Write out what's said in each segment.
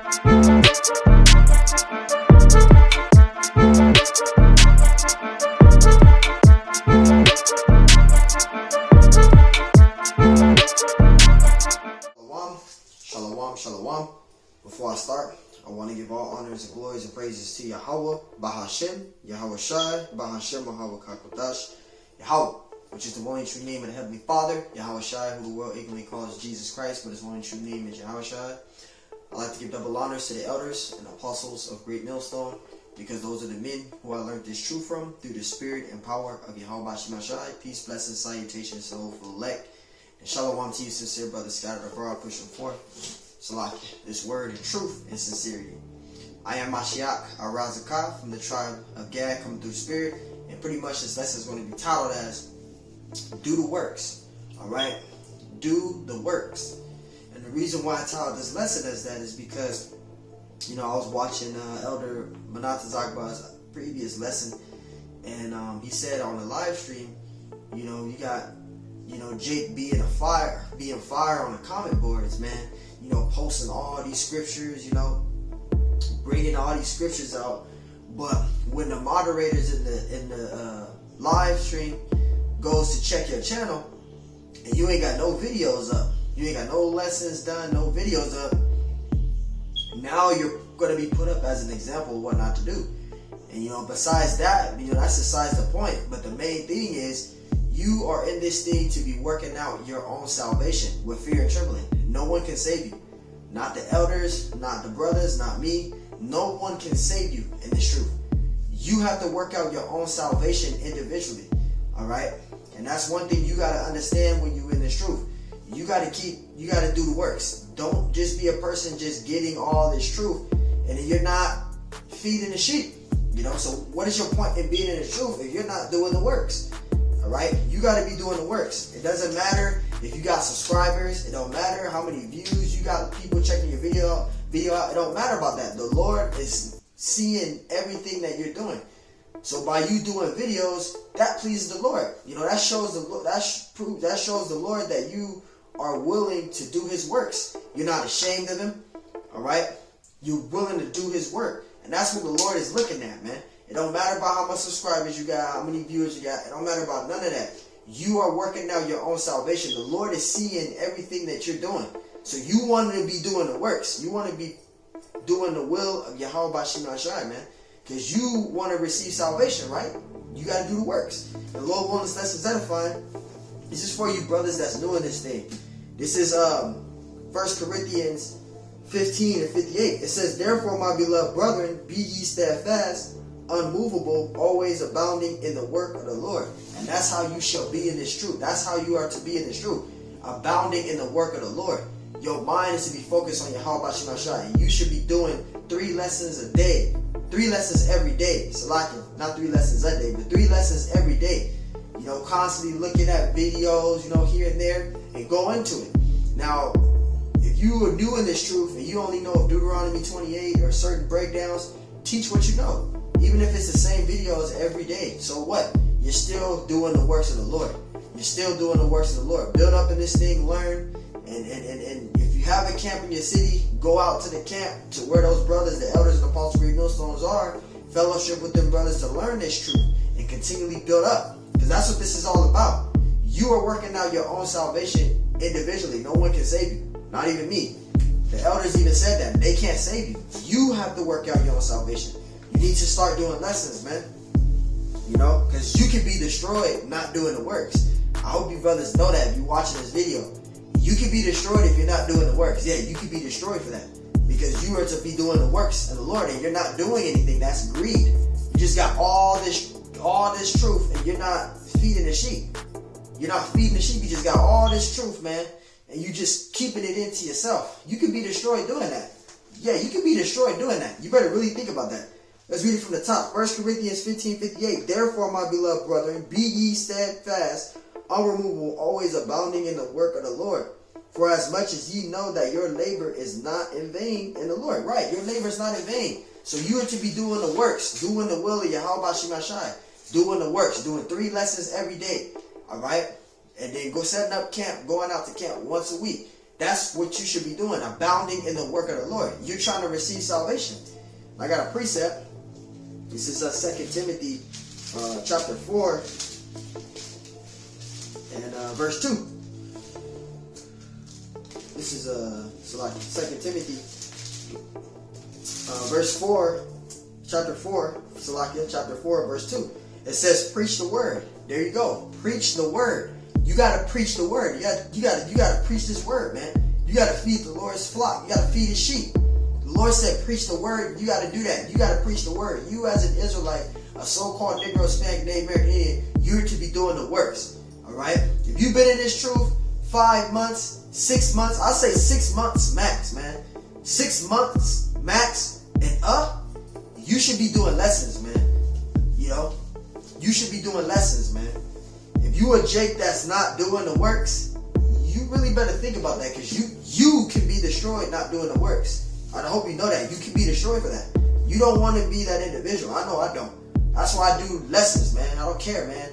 Shalom, shalom. Before I start, I want to give all honors and glories and praises to Yahweh, Bahashem, Yahweh Shai, Bahashem, Yahweh Kakodash, Yahweh, which is the one and true name of the Heavenly Father, Yahweh Shai, who the world ignorantly calls Jesus Christ, but his one and true name is Yahweh Shai. I'd like to give double honors to the elders and apostles of Great Millstone, because those are the men who I learned this truth from through the spirit and power of Yahweh Bashim Shai. Peace, blessings, salutations, soulful elect. And shalom to you, sincere brothers scattered abroad, pushing forth this word in truth and sincerity. I am Mashiach Arazakah from the tribe of Gad, coming through spirit, and pretty much this lesson is going to be titled as Do the Works. Alright? Do the works. And the reason why I titled this lesson as that is because, I was watching Elder Manata Zagba's previous lesson, and he said on the live stream, you got Jake being fire on the comment boards, man. Posting all these scriptures, bringing all these scriptures out. But when the moderators in the live stream goes to check your channel, and you ain't got no videos up, you ain't got no lessons done, no videos up, now you're gonna be put up as an example of what not to do. And besides that, that's besides the point. But the main thing is, you are in this thing to be working out your own salvation with fear and trembling. No one can save you. Not the elders, not the brothers, not me. No one can save you in this truth. You have to work out your own salvation individually. Alright? And that's one thing you gotta understand when you're in this truth. You gotta do the works. Don't just be a person just getting all this truth and then you're not feeding the sheep. So what is your point in being in the truth if you're not doing the works? Alright? You gotta be doing the works. It doesn't matter if you got subscribers. It don't matter how many views you got, people checking your video out. It don't matter about that. The Lord is seeing everything that you're doing. So by you doing videos, that pleases the Lord. That shows the Lord that you are willing to do his works. You're not ashamed of him. Alright? You're willing to do his work. And that's what the Lord is looking at, man. It don't matter about how much subscribers you got, how many viewers you got. It don't matter about none of that. You are working out your own salvation. The Lord is seeing everything that you're doing. So you want to be doing the works. You want to be doing the will of Yahweh Bashim Shai, man. Because you want to receive salvation, right? You got to do the works. The Lord wants us to edifying. This is for you brothers that's doing this thing. This is 1 Corinthians 15 and 58. It says, "Therefore, my beloved brethren, be ye steadfast, unmovable, always abounding in the work of the Lord." And that's how you shall be in this truth. That's how you are to be in this truth. Abounding in the work of the Lord. Your mind is to be focused on Yahweh Bashim Shai. You should be doing 3 lessons a day. 3 lessons every day. Not 3 lessons a day, but 3 lessons every day. Constantly looking at videos, here and there, and go into it. Now, if you are new in this truth and you only know of Deuteronomy 28 or certain breakdowns, teach what you know. Even if it's the same videos every day. So what? You're still doing the works of the Lord. You're still doing the works of the Lord. Build up in this thing, learn, and if you have a camp in your city, go out to the camp to where those brothers, the elders and apostles, Great Millstones are. Fellowship with them brothers to learn this truth and continually build up. Because that's what this is all about. You are working out your own salvation individually. No one can save you. Not even me. The elders even said that. They can't save you. You have to work out your own salvation. You need to start doing lessons, man. Because you can be destroyed not doing the works. I hope you brothers know that if you're watching this video. You can be destroyed if you're not doing the works. Yeah, you can be destroyed for that. Because you are to be doing the works of the Lord and you're not doing anything. That's greed. You just got all this truth and you're not feeding the sheep. You're not feeding the sheep. You just got all this truth, man. And you just keeping it into yourself. You can be destroyed doing that. Yeah, you can be destroyed doing that. You better really think about that. Let's read it from the top. 1 Corinthians 15:58. "Therefore, my beloved brethren, be ye steadfast, unremovable, always abounding in the work of the Lord. For as much as ye know that your labor is not in vain in the Lord." Right, your labor is not in vain. So you are to be doing the works, doing the will of Yahweh Bashim Shai, doing the works, doing 3 lessons every day. Alright? And then setting up camp, going out to camp once a week. That's what you should be doing, abounding in the work of the Lord. You're trying to receive salvation. I got a precept. This is 2 Timothy chapter 4 and verse 2. This is 2 Timothy verse 4, chapter 4, chapter 4, verse 2. It says, preach the word. There you go. Preach the word. You gotta preach the word. You gotta preach this word, man. You gotta feed the Lord's flock. You gotta feed his sheep. The Lord said, preach the word. You gotta do that. You gotta preach the word. You as an Israelite, a so-called Negro, Hispanic, Native American Indian, you're to be doing the works. Alright? If you've been in this truth 5 months, 6 months, I'll say 6 months max, man. 6 months max and up, you should be doing lessons, man. You know? You should be doing lessons, man. If you a Jake that's not doing the works, you really better think about that, because you can be destroyed not doing the works. I hope you know that. You can be destroyed for that. You don't want to be that individual. I know I don't. That's why I do lessons, man. I don't care, man.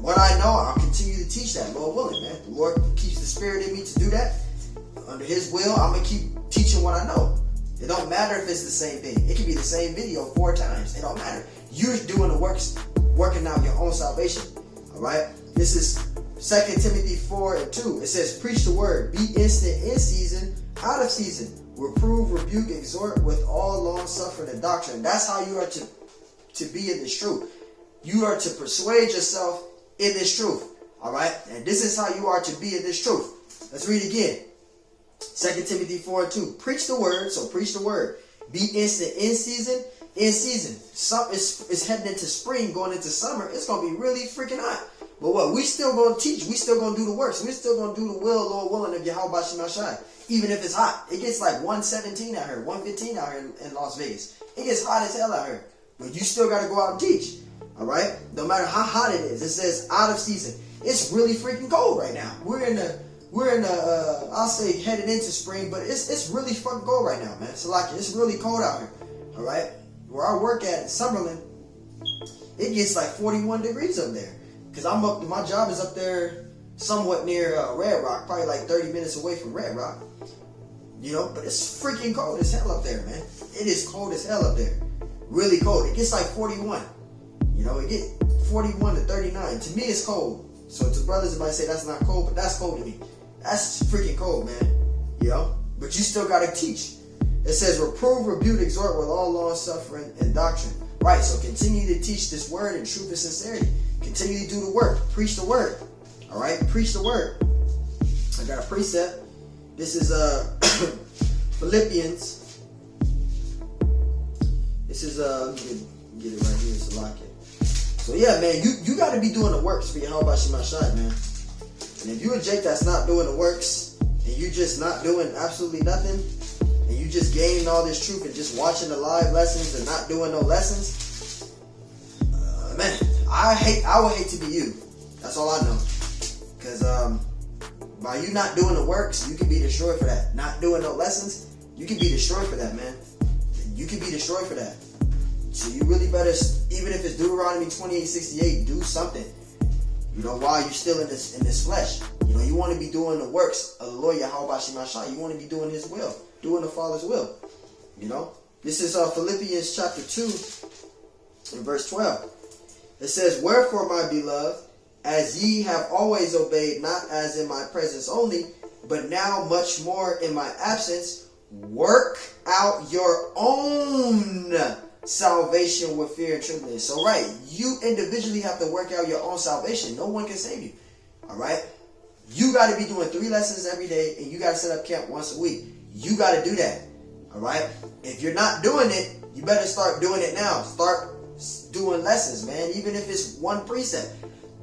What I know, I'll continue to teach that, Lord willing, man. The Lord keeps the spirit in me to do that. Under his will, I'm going to keep teaching what I know. It don't matter if it's the same thing. It can be the same video 4 times. It don't matter. You're doing the works, working out your own salvation. Alright? This is 2 Timothy 4 and 2. It says, preach the word, be instant in season, out of season. Reprove, rebuke, exhort with all long suffering and doctrine. That's how you are to be in this truth. You are to persuade yourself in this truth. Alright? And this is how you are to be in this truth. Let's read again. 2 Timothy 4 and 2. Preach the word, so preach the word. Be instant in season. In season. It's heading into spring, going into summer. It's going to be really freaking hot. But what? We still going to teach. We still going to do the works. We still going to do the will, Lord willing, of Yahweh Shemashai. Even if it's hot. It gets like 117 out here, 115 out here in Las Vegas. It gets hot as hell out here. But you still got to go out and teach. Alright? No matter how hot it is. It says out of season. It's really freaking cold right now. We're in the I'll say headed into spring, but it's really fucking cold right now, man. So like, it's really cold out here. Alright? Where I work at in Summerlin, it gets like 41 degrees up there. Because my job is up there somewhat near Red Rock, probably like 30 minutes away from Red Rock. You know, but it's freaking cold as hell up there, man. It is cold as hell up there. Really cold. It gets like 41. You know, it get 41 to 39. To me, it's cold. So to brothers, it might say that's not cold, but that's cold to me. That's freaking cold, man. You know? But you still got to teach. It says, reprove, rebuke, exhort with all long suffering and doctrine. Right, so continue to teach this word in truth and sincerity. Continue to do the work. Preach the word. Alright, preach the word. I got a precept. This is Philippians. This is, let me get it right here, so lock it. So yeah, man, you got to be doing the works for Yahweh Shemashai, man. And if you a Jake that's not doing the works, and you just not doing absolutely nothing, and you just gaining all this truth and just watching the live lessons and not doing no lessons, man, I would hate to be you. That's all I know. Because by you not doing the works, you can be destroyed for that. Not doing no lessons, you can be destroyed for that, man. You can be destroyed for that. So you really better, even if it's Deuteronomy 28:68, do something. You know, while you're still in this flesh. You know, you want to be doing the works of the Lord Yahweh Shemashai. You want to be doing his will. Doing the Father's will. You know? This is Philippians chapter 2 and verse 12. It says, wherefore, my beloved, as ye have always obeyed, not as in my presence only, but now much more in my absence, work out your own salvation with fear and trembling. So right, you individually have to work out your own salvation. No one can save you. Alright? You got to be doing 3 lessons every day, and you got to set up camp once a week. You got to do that. Alright? If you're not doing it, you better start doing it now. Start doing lessons, man. Even if it's 1 precept.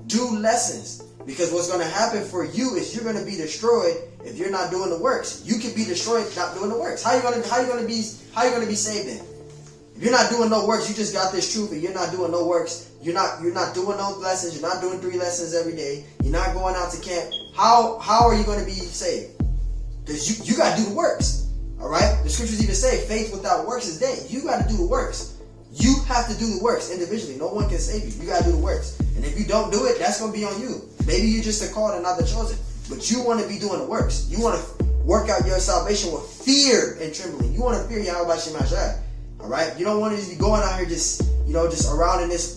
Do lessons. Because what's going to happen for you is you're going to be destroyed if you're not doing the works. You can be destroyed not doing the works. How you going to be saved then? If you're not doing no works, you just got this truth and you're not doing no works. You're not doing no lessons. You're not doing 3 lessons every day. You're not going out to camp. How are you going to be saved? Because you got to do the works. All right? The scriptures even say faith without works is dead. You got to do the works. You have to do the works individually. No one can save you. You got to do the works. And if you don't do it, that's going to be on you. Maybe you're just the called and not the chosen. but you want to be doing the works. You want to work out your salvation with fear and trembling. You want to fear Yahweh Shem HaShai. All right? You don't want to be going out here just around in this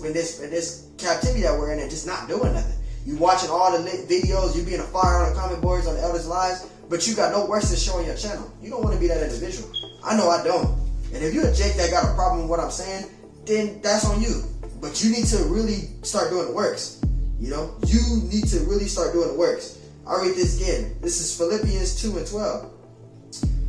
captivity that we're in and just not doing nothing. You watching all the videos, you being a fire on the comment boards on the elders' lives, but you got no works to show on your channel. You don't want to be that individual. I know I don't. And if you're a Jake that got a problem with what I'm saying, then that's on you. But you need to really start doing the works. You need to really start doing the works. I'll read this again. This is Philippians 2:12.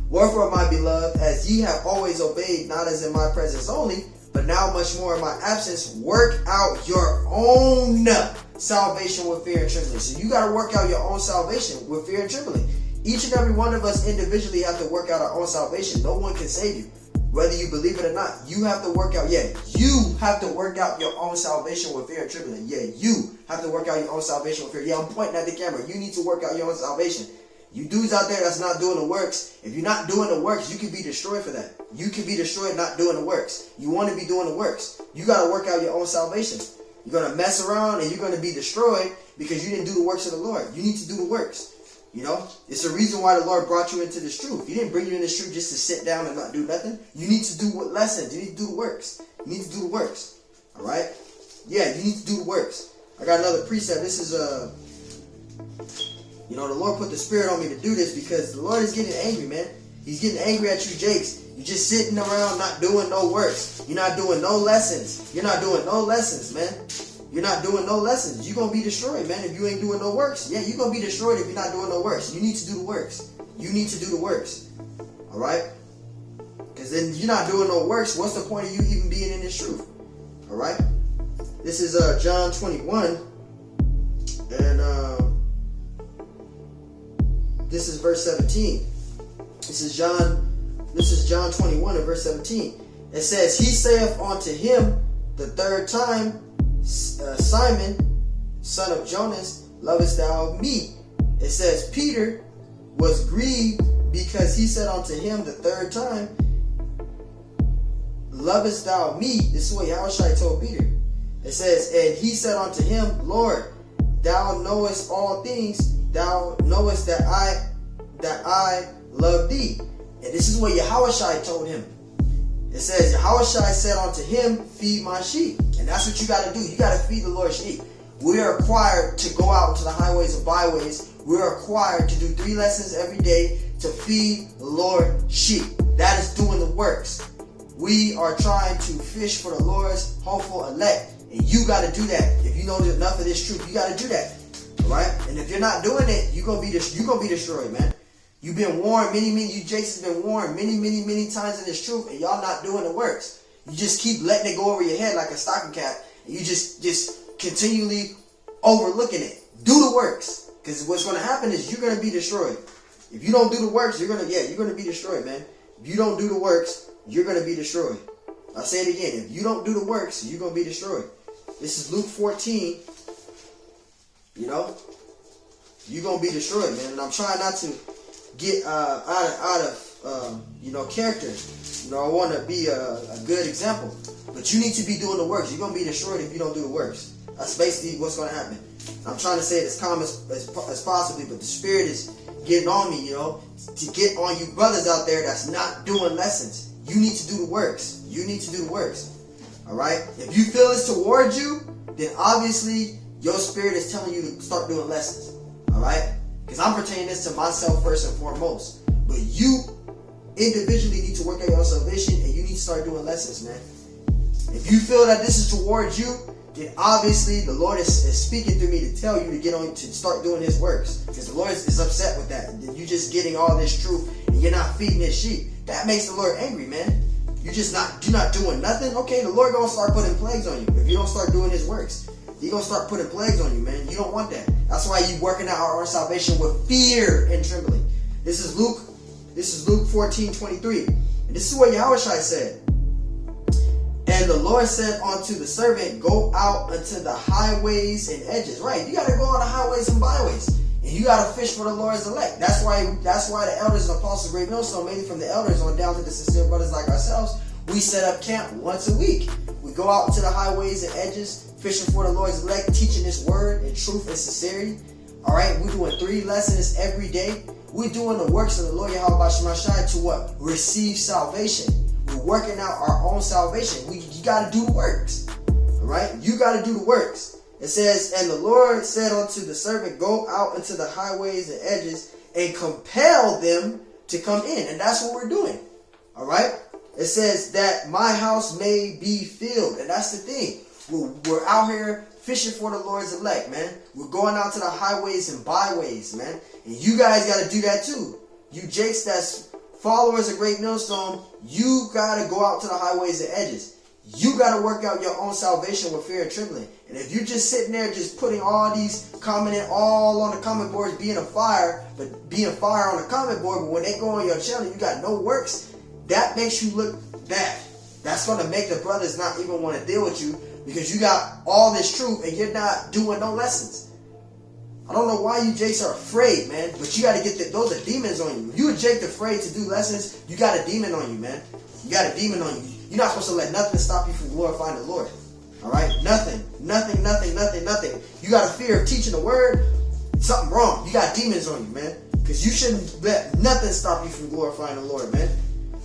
Wherefore, my beloved, as ye have always obeyed, not as in my presence only, but now much more in my absence, work out your own salvation with fear and trembling. So you got to work out your own salvation with fear and trembling. Each and every one of us individually have to work out our own salvation. No one can save you. Whether you believe it or not, you have to work out. You have to work out your own salvation with fear and trembling. You have to work out your own salvation with fear. I'm pointing at the camera. You need to work out your own salvation. You dudes out there that's not doing the works, if you're not doing the works, you can be destroyed for that. You can be destroyed not doing the works. You want to be doing the works. You got to work out your own salvation. You're going to mess around and you're going to be destroyed because you didn't do the works of the Lord. You need to do the works. It's the reason why the Lord brought you into this truth. He didn't bring you in this truth just to sit down and not do nothing. You need to do what lessons. You need to do the works. You need to do the works. All right? Yeah, you need to do the works. I got another precept. This is the Lord put the Spirit on me to do this because the Lord is getting angry, man. He's getting angry at you, Jakes. You're just sitting around not doing no works. You're not doing no lessons. You're not doing no lessons, man. You're not doing no lessons. You're going to be destroyed, man, if you ain't doing no works. Yeah, you're going to be destroyed if you're not doing no works. You need to do the works. You need to do the works. All right? Because then you're not doing no works. What's the point of you even being in this truth? All right? This is John 21. And this is verse 17. This is John 21 and verse 17. It says, He saith unto him the third time, Simon, son of Jonas, lovest thou me? It says, Peter was grieved because he said unto him the third time, lovest thou me? This is what Yahushua told Peter. It says, and he said unto him, Lord, thou knowest all things. Thou knowest that I love thee. And this is what Yahushua told him. It says, Yahushua said unto him, feed my sheep. And that's what you got to do. You got to feed the Lord's sheep. We are required to go out into the highways and byways. We are required to do 3 lessons every day to feed the Lord's sheep. That is doing the works. We are trying to fish for the Lord's hopeful elect. And you got to do that. If you know enough of this truth, you got to do that. All right? And if you're not doing it, you're going to be destroyed, man. You've been warned you Jakes has been warned many times in this truth, and y'all not doing the works. You just keep letting it go over your head like a stocking cap, and you just continually overlooking it. Do the works, because what's going to happen is you're going to be destroyed. If you don't do the works, you're going to be destroyed, man. If you don't do the works, you're going to be destroyed. I'll say it again. If you don't do the works, you're going to be destroyed. This is Luke 14. You're going to be destroyed, man. And I'm trying not to get out of character. I want to be a good example. But you need to be doing the works. You're going to be destroyed if you don't do the works. That's basically what's going to happen. I'm trying to say it as calm as possibly, but the Spirit is getting on me, to get on you brothers out there that's not doing lessons. You need to do the works. You need to do the works. All right? If you feel it's towards you, then obviously your spirit is telling you to start doing lessons. All right? Because I'm pertaining this to myself first and foremost. But you individually need to work out your salvation, and you need to start doing lessons, man. If you feel that this is towards you, then obviously the Lord is speaking through me to tell you to get on, to start doing His works. Because the Lord is upset with that. And you're just getting all this truth, and you're not feeding His sheep. That makes the Lord angry, man. You're not doing nothing. Okay, the Lord gonna start putting plagues on you if you don't start doing His works. He gonna start putting plagues on you, man. You don't want that. That's why you working out our salvation with fear and trembling. This is Luke 14:23. And this is what Yahushua said. And the Lord said unto the servant, go out unto the highways and edges. Right, you gotta go on the highways and byways. And you gotta fish for the Lord's elect. That's why the elders and apostles of Great Millstone, mainly from the elders on down to the sincere brothers like ourselves, we set up camp once a week. We go out into the highways and edges, fishing for the Lord's elect, teaching His word in truth and sincerity. All right, we're doing 3 lessons every day. We're doing the works of the Lord Yahweh Shemashai to what? Receive salvation. We're working out our own salvation. You got to do the works. All right, you got to do the works. It says, and the Lord said unto the servant, go out into the highways and edges and compel them to come in. And that's what we're doing. All right. It says that my house may be filled. And that's the thing. We're out here fishing for the Lord's elect, man. We're going out to the highways and byways, man. And you guys got to do that too. You jakes that's followers of Great Millstone, you got to go out to the highways and edges. You got to work out your own salvation with fear and trembling. And if you're just sitting there just putting all these commenting all on the comment boards, being a fire, but being fire on the comment board, but when they go on your channel, you got no works, that makes you look bad. That's going to make the brothers not even want to deal with you because you got all this truth and you're not doing no lessons. I don't know why you jakes are afraid, man, but you got to get those are demons on you. If you a jake afraid to do lessons, you got a demon on you, man. You got a demon on you. You're not supposed to let nothing stop you from glorifying the Lord. All right? Nothing. You got a fear of teaching the word, something wrong. You got demons on you, man. Because you shouldn't let nothing stop you from glorifying the Lord, man.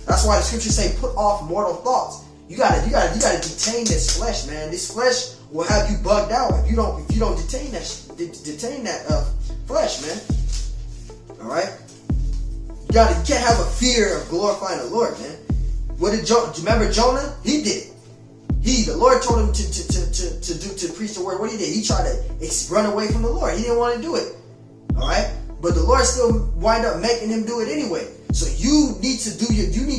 That's why the scriptures say put off mortal thoughts. You gotta detain this flesh, man. This flesh will have you bugged out if you don't detain that flesh, man. All right? You can't have a fear of glorifying the Lord, man. What did remember Jonah? He did. The Lord told him to preach the word. What he did? He tried to run away from the Lord. He didn't want to do it. All right, but the Lord still wind up making him do it anyway. So you need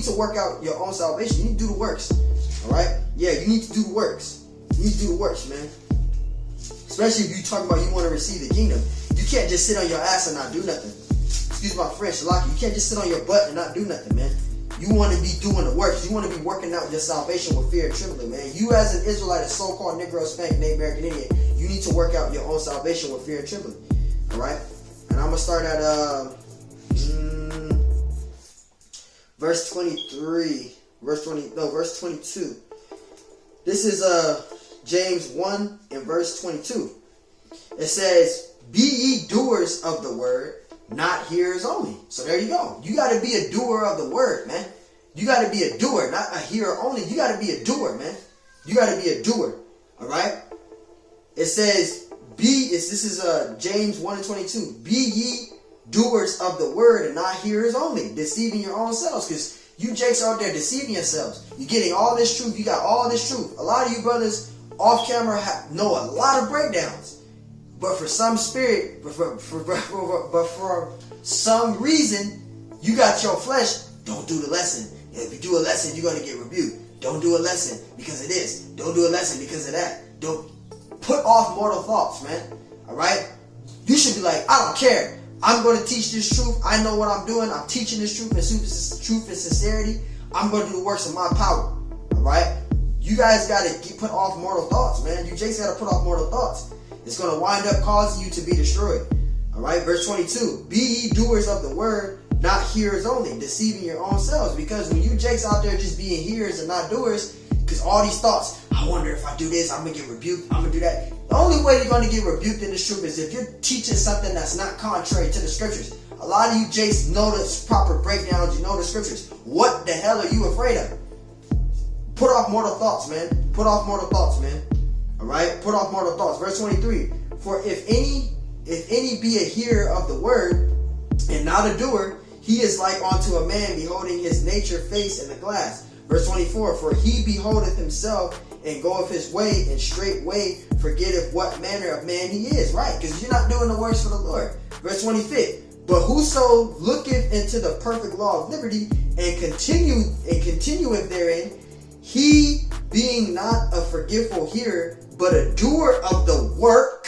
to work out your own salvation. You need to do the works. All right, yeah, you need to do the works. You need to do the works, man. Especially if you talk about you want to receive the kingdom. You can't just sit on your ass and not do nothing. Excuse my French, Lockie. You can't just sit on your butt and not do nothing, man. You want to be doing the works. You want to be working out your salvation with fear and trembling, man. You as an Israelite, a so-called Negro, Spank, Native American Indian, you need to work out your own salvation with fear and trembling. All right? And I'm going to start at verse 23. Verse 22. This is James 1 and verse 22. It says, be ye doers of the word, not hearers only. So there you go. You got to be a doer of the word, man. You got to be a doer, not a hearer only. You got to be a doer, man. You got to be a doer. All right. It says, this is James 1 and 22. Be ye doers of the word and not hearers only, deceiving your own selves. Because you jakes are out there deceiving yourselves. You're getting all this truth. You got all this truth. A lot of you brothers off camera know a lot of breakdowns. But for some spirit, but for some reason, you got your flesh. Don't do the lesson. If you do a lesson, you're going to get rebuked. Don't do a lesson because of this. Don't do a lesson because of that. Don't put off mortal thoughts, man. All right? You should be like, I don't care. I'm going to teach this truth. I know what I'm doing. I'm teaching this truth and sincerity. I'm going to do the works of my power. All right? You guys got to put off mortal thoughts, man. You just got to put off mortal thoughts. It's going to wind up causing you to be destroyed. All right, verse 22. Be ye doers of the word, not hearers only, deceiving your own selves. Because when you jakes out there just being hearers and not doers, because all these thoughts, I wonder if I do this, I'm going to get rebuked, I'm going to do that. The only way you're going to get rebuked in this truth is if you're teaching something that's not contrary to the scriptures. A lot of you jakes know the proper breakdowns, you know the scriptures. What the hell are you afraid of? Put off mortal thoughts, man. Put off mortal thoughts, man. All right, put off mortal thoughts. Verse 23. For if any be a hearer of the word and not a doer, he is like unto a man beholding his nature face in the glass. Verse 24. For he beholdeth himself and goeth his way, and straightway forgetteth what manner of man he is. Right, because you're not doing the works for the Lord. Verse 25. But whoso looketh into the perfect law of liberty and continueth therein, he being not a forgetful hearer, but a doer of the work,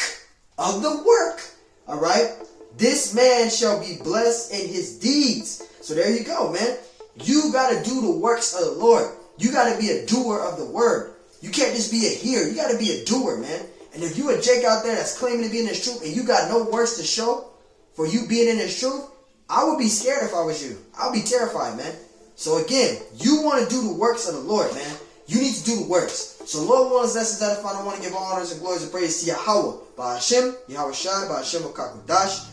all right, this man shall be blessed in his deeds. So there you go, man. You got to do the works of the Lord. You got to be a doer of the word. You can't just be a hearer. You got to be a doer, man. And if you a Jake out there that's claiming to be in this truth and you got no works to show for you being in this truth, I would be scared if I was you. I'll be terrified, man. So again, you want to do the works of the Lord, man. You need to do the works. So Lord wants lessons that I want to give all honors and glories and praise to Yahweh, by Hashem, Yahweh Shai, by Hashem HaKakodash.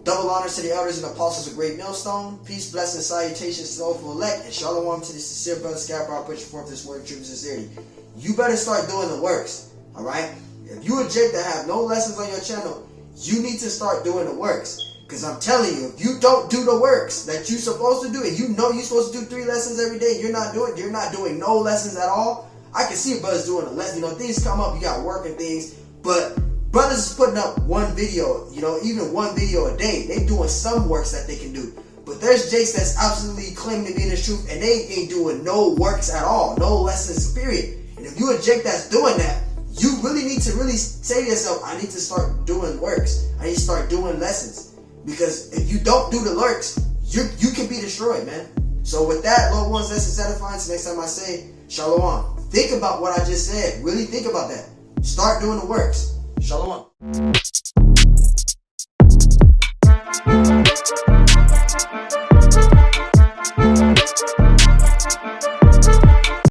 Double honors to the elders and apostles of Great Millstone. Peace, blessings, salutations to the hopeful elect, and shalom to the sincere brother Scarborough pushing forth this word of truth and sincerity. You better start doing the works, alright? If you a Jake that have no lessons on your channel, you need to start doing the works. Because I'm telling you, if you don't do the works that you're supposed to do, and you know you're supposed to do 3 lessons every day, you're not doing no lessons at all. I can see brothers doing a lesson. Things come up, you got work and things, but brothers is putting up one video, even one video a day. They doing some works that they can do. But there's Jakes that's absolutely claiming to be in the truth, and they ain't doing no works at all, no lessons, period. And if you a Jake that's doing that, you really need to really say to yourself, I need to start doing works. I need to start doing lessons. Because if you don't do the works, you can be destroyed, man. So with that, Lord wants lessons edifying. So next time I say, Shalom. Think about what I just said. Really think about that. Start doing the works. Shalom.